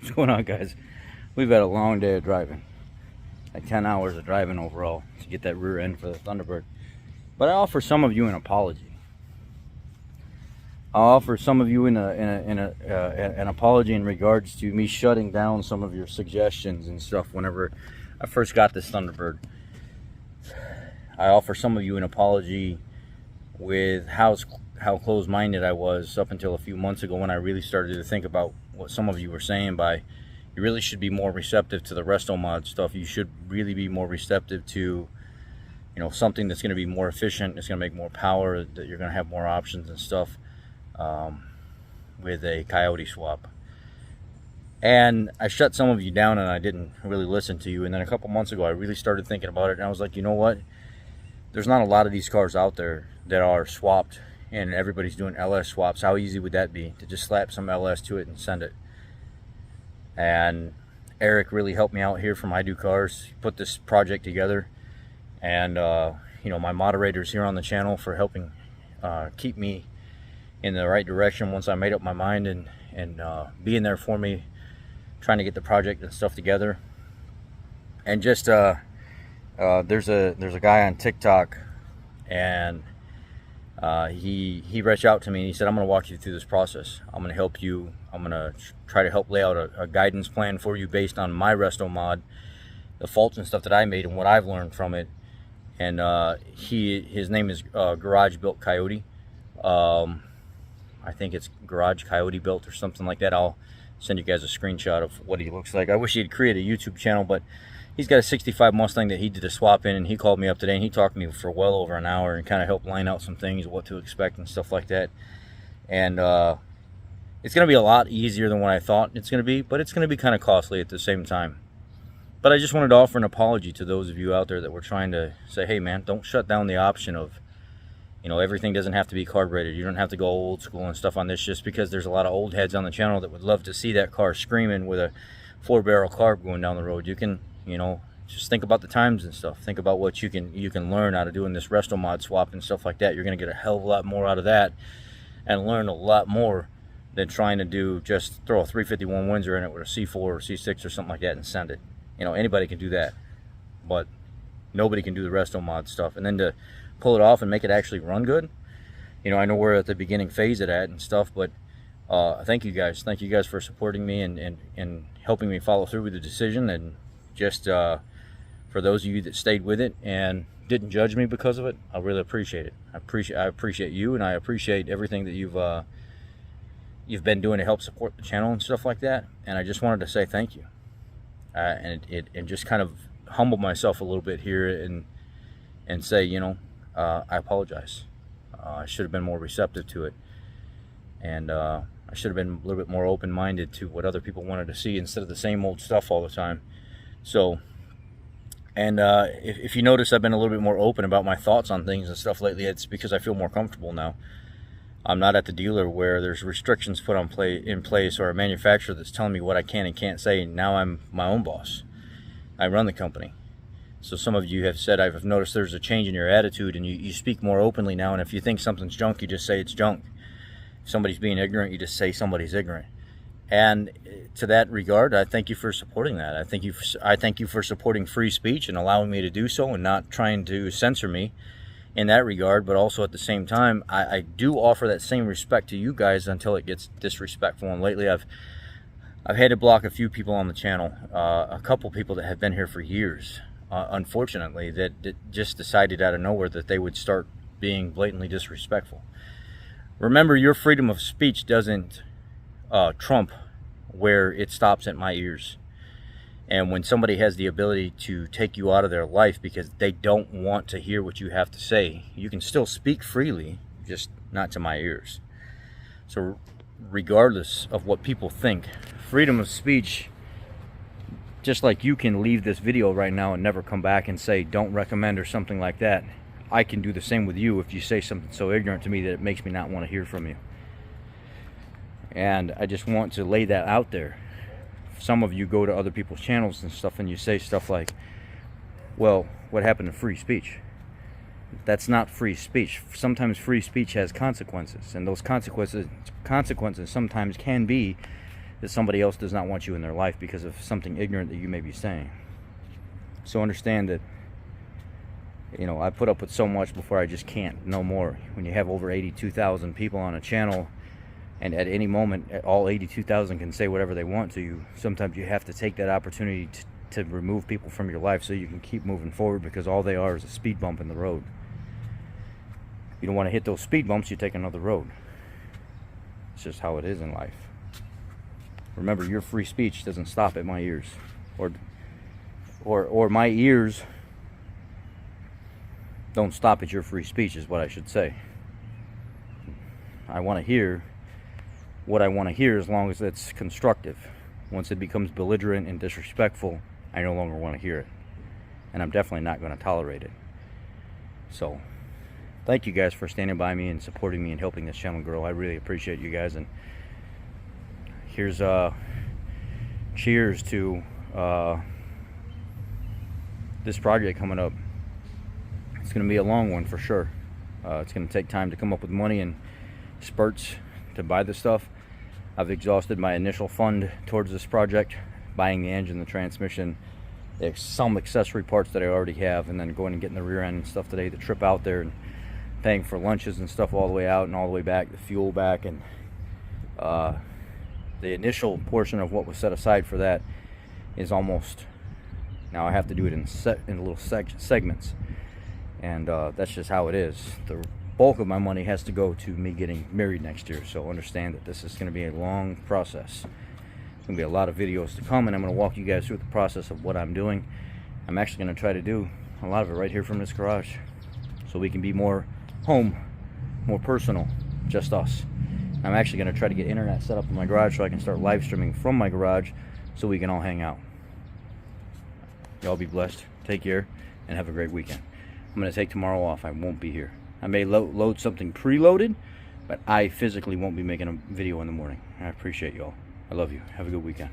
What's going on, guys? We've had a long day of driving, like 10 hours of driving overall to get that rear end for the Thunderbird. But I offer some of you an apology. I'll offer some of you an apology in regards to me shutting down some of your suggestions and stuff whenever I first got this Thunderbird. I offer some of you an apology with how closed-minded I was up until a few months ago, when I really started to think about what some of you were saying by, you really should be more receptive to the Resto Mod stuff. You should really be more receptive to, you know, something that's going to be more efficient, it's going to make more power, that you're going to have more options and stuff with a Coyote swap. And I shut some of you down and I didn't really listen to you. And then a couple months ago I really started thinking about it, and I was like, you know what, there's not a lot of these cars out there that are swapped, and everybody's doing LS swaps. How easy would that be to just slap some LS to it and send it? And Eric really helped me out here from I Do Cars. He put this project together, and you know, my moderators here on the channel for helping keep me in the right direction once I made up my mind, and being there for me, trying to get the project and stuff together. And just there's a guy on TikTok, and he reached out to me and he said, I'm going to walk you through this process. I'm going to help you. I'm going to try to help lay out a guidance plan for you based on my Resto Mod, the faults and stuff that I made and what I've learned from it. And his name is Garage Built Coyote. I think it's Garage Coyote Built or something like that. I'll send you guys a screenshot of what he looks like. I wish he'd create a YouTube channel, but he's got a 65 Mustang that he did a swap in, and he called me up today and he talked to me for well over an hour and kind of helped line out some things, what to expect and stuff like that. And it's going to be a lot easier than what I thought it's going to be, but it's going to be kind of costly at the same time. But I just wanted to offer an apology to those of you out there that were trying to say, hey man, don't shut down the option of, you know, everything doesn't have to be carbureted. You don't have to go old school and stuff on this, just because there's a lot of old heads on the channel that would love to see that car screaming with a 4-barrel carb going down the road. You can, you know, just think about the times and stuff. Think about what you can learn out of doing this Resto Mod swap and stuff like that. You're going to get a hell of a lot more out of that and learn a lot more than trying to do just throw a 351 Windsor in it with a C4 or C6 or something like that and send it. You know, anybody can do that, but nobody can do the Resto Mod stuff. And then to pull it off and make it actually run good, you know, I know we're at the beginning phase of that and stuff, but thank you guys. Thank you guys for supporting me and helping me follow through with the decision. And just for those of you that stayed with it and didn't judge me because of it, I really appreciate it. I appreciate you, and I appreciate everything that you've been doing to help support the channel and stuff like that. And I just wanted to say thank you, and just kind of humble myself a little bit here and say, you know, I apologize. I should have been more receptive to it, and I should have been a little bit more open-minded to what other people wanted to see instead of the same old stuff all the time. So, and if you notice, I've been a little bit more open about my thoughts on things and stuff lately. It's because I feel more comfortable now. I'm not at the dealer where there's restrictions put in place, or a manufacturer that's telling me what I can and can't say. Now I'm my own boss. I run the company. So some of you have said, I've noticed there's a change in your attitude, and you speak more openly now. And if you think something's junk, you just say it's junk. If somebody's being ignorant, you just say somebody's ignorant. And to that regard, I thank you for supporting that. I thank you for supporting free speech and allowing me to do so, and not trying to censor me in that regard. But also at the same time, I do offer that same respect to you guys until it gets disrespectful. And lately I've had to block a few people on the channel, a couple people that have been here for years, unfortunately, that just decided out of nowhere that they would start being blatantly disrespectful. Remember, your freedom of speech doesn't trump where it stops at my ears. And when somebody has the ability to take you out of their life because they don't want to hear what you have to say, you can still speak freely, just not to my ears. So regardless of what people think, freedom of speech, just like you can leave this video right now and never come back and say don't recommend or something like that, I can do the same with you if you say something so ignorant to me that it makes me not want to hear from you. And I just want to lay that out there. Some of you go to other people's channels and stuff and you say stuff like, well, what happened to free speech? That's not free speech. Sometimes free speech has consequences, and those consequences sometimes can be that somebody else does not want you in their life because of something ignorant that you may be saying. So understand that, you know, I put up with so much before I just can't no more. When you have over 82,000 people on a channel, and at any moment all 82,000 can say whatever they want to you, sometimes you have to take that opportunity to remove people from your life so you can keep moving forward, because all they are is a speed bump in the road. You don't want to hit those speed bumps, you take another road. It's just how it is in life. Remember, your free speech doesn't stop at my ears, or my ears don't stop at your free speech, is what I should say. I want to hear what I want to hear, as long as it's constructive. Once it becomes belligerent and disrespectful, I no longer want to hear it, and I'm definitely not going to tolerate it. So thank you guys for standing by me and supporting me and helping this channel grow. I really appreciate you guys. And here's cheers to this project coming up. It's going to be a long one for sure. It's going to take time to come up with money and spurts to buy the stuff. I've exhausted my initial fund towards this project, buying the engine, the transmission, some accessory parts that I already have, and then going and getting the rear end and stuff today, the trip out there, and paying for lunches and stuff all the way out and all the way back, the fuel back, and the initial portion of what was set aside for that is almost, now I have to do it in little segments, and that's just how it is. The bulk of my money has to go to me getting married next year, so understand that this is going to be a long process. There's going to be a lot of videos to come, and I'm going to walk you guys through the process of what I'm doing. I'm actually going to try to do a lot of it right here from this garage, so we can be more home, more personal, just us. I'm actually going to try to get internet set up in my garage so I can start live streaming from my garage so we can all hang out. Y'all be blessed, take care, and have a great weekend. I'm going to take tomorrow off. I won't be here. I may load something preloaded, but I physically won't be making a video in the morning. I appreciate y'all. I love you. Have a good weekend.